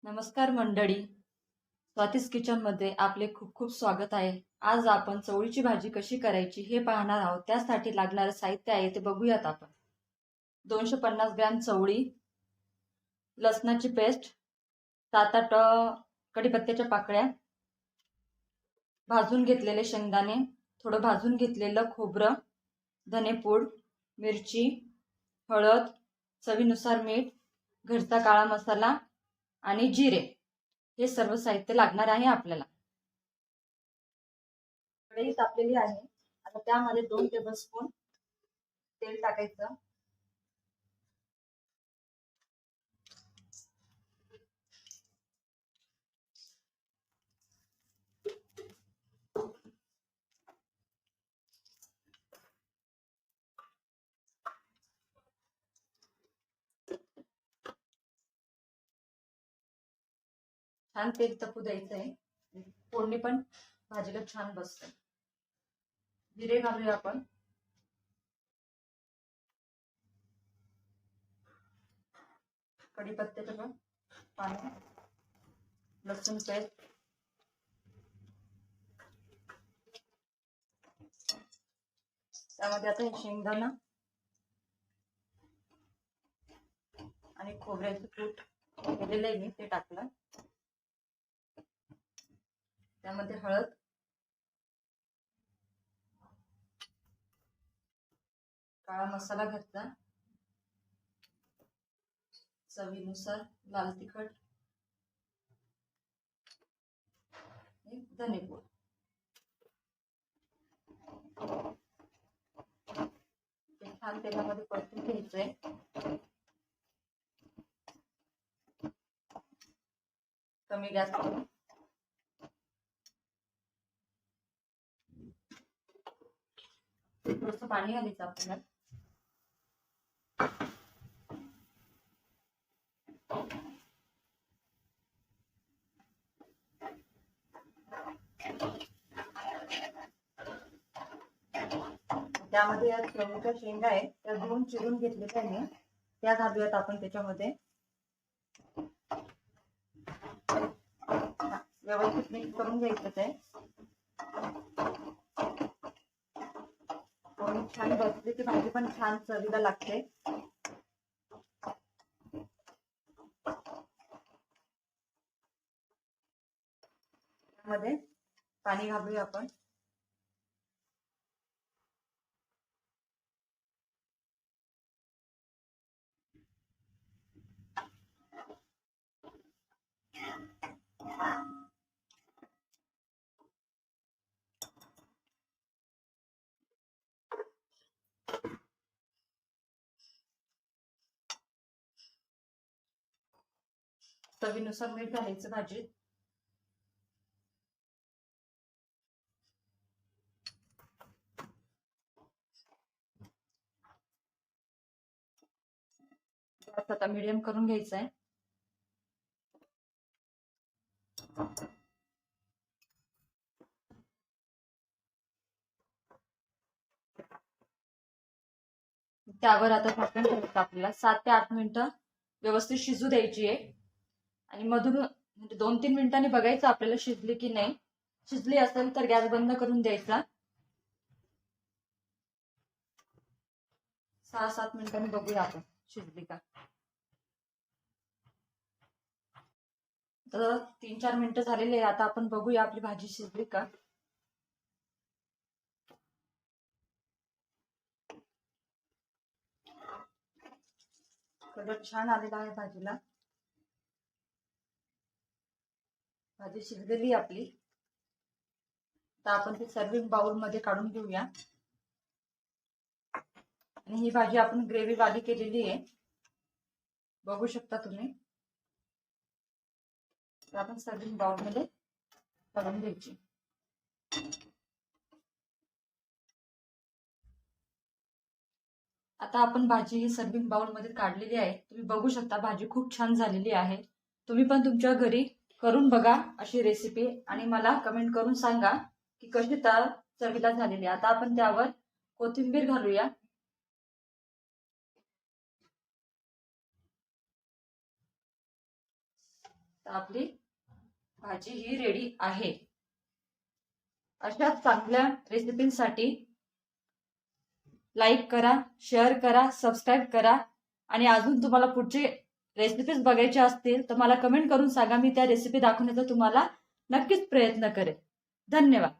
नमस्कार मंडळी, स्वातीस किचन मध्ये आपले खूप खूप स्वागत आहे. आज आपण चवळीची भाजी कशी करायची हे पाहणार आहोत. त्यासाठी लागणारे साहित्य आहे ते बघूयात आपण. 250 ग्रॅम चवळी, लसणाची पेस्ट, 7-8 कढीपत्त्याच्या पाकळ्या, भाजून घेतलेले शेंगदाणे, थोडं भाजून घेतलेलं खोबरं, धनेपूड, मिरची, हळद, चवीनुसार मीठ, घरचा काळा मसाला आणि जिरे हे सर्व साहित्य लागणार आहे आपल्याला. कढई तापलेली आहे. आता त्यामध्ये 2 टेबलस्पून तेल टाकायचं. छान तेल तपू द्यायचंय. फोडणी पण भाजीला छान बसते. जिरे घालूया आपण. कढीपत्त्याचं पाणी, लसूण पेस्ट, त्यामध्ये आता हे शेंगदाणा आणि खोबऱ्याचं कूट केलेलं आहे मी ते टाकलं. त्यामध्ये हळद, काळा मसाला घरचा, चवीनुसार लाल तिखट, धनेपूड. छान तेलामध्ये परतून घ्यायचंय. कमी गॅस करून थोडंसं पाणी घालायचं आपल्याला. त्यामध्ये या चवळीच्या शेंगा आहेत त्या धुवून चिरून घेतलेल्या आहे, त्या घालूयात आपण त्याच्यामध्ये. व्यवस्थित मिक्स करून घ्यायचं ते. छान बसली की भाजी पण छान चवीला लागते. त्यामध्ये पाणी घालूया आपण. चवीनुसार मीठ घालायचं भाजीत. आता मीडियम करून घ्यायचं आहे. त्यावर आता झाकण ठेवायचं आपल्याला. 7 ते 8 मिनिटं व्यवस्थित शिजू द्यायची आहे. आणि मधून म्हणजे 2-3 मिनिटांनी बघायचं आपल्याला शिजली की नाही. शिजली असेल तर गॅस बंद करून द्यायचा. 6-7 मिनिटांनी बघूया आपण शिजली का. तर 3-4 मिनिटं झालेली आहे. आता आपण बघूया आपली भाजी शिजली का. कलर छान आलेला आहे भाजीला. भाजी शिजलेली आपली. तर आपण ती सर्विंग बाउल मध्ये काढून घेऊया. आणि ही भाजी आपण ग्रेव्ही वाली केलेली आहे, बघू शकता तुम्ही. तर आपण सर्विंग बाउल मध्ये काढून घ्यायची. आता आपण भाजी ही सर्विंग बाउल मध्ये काढलेली आहे. तुम्ही बघू शकता भाजी खूप छान झालेली आहे. तुम्ही पण तुमच्या घरी करून बघा अशी रेसिपी आणि मला कमेंट करून सांगा की कशी चवीला झालेली. आता आपण त्यावर कोथिंबीर घालूया. तर आपली भाजी ही रेडी आहे. अशा चांगल्या रेसिपींसाठी लाईक करा, शेअर करा, सबस्क्राईब करा आणि अजून तुम्हाला पुढचे रेसिपीज बघायचे असतील तर मला कमेंट करून सांगा. मी त्या रेसिपी दाखवण्याचा तुम्हाला नक्कीच प्रयत्न करेन. धन्यवाद.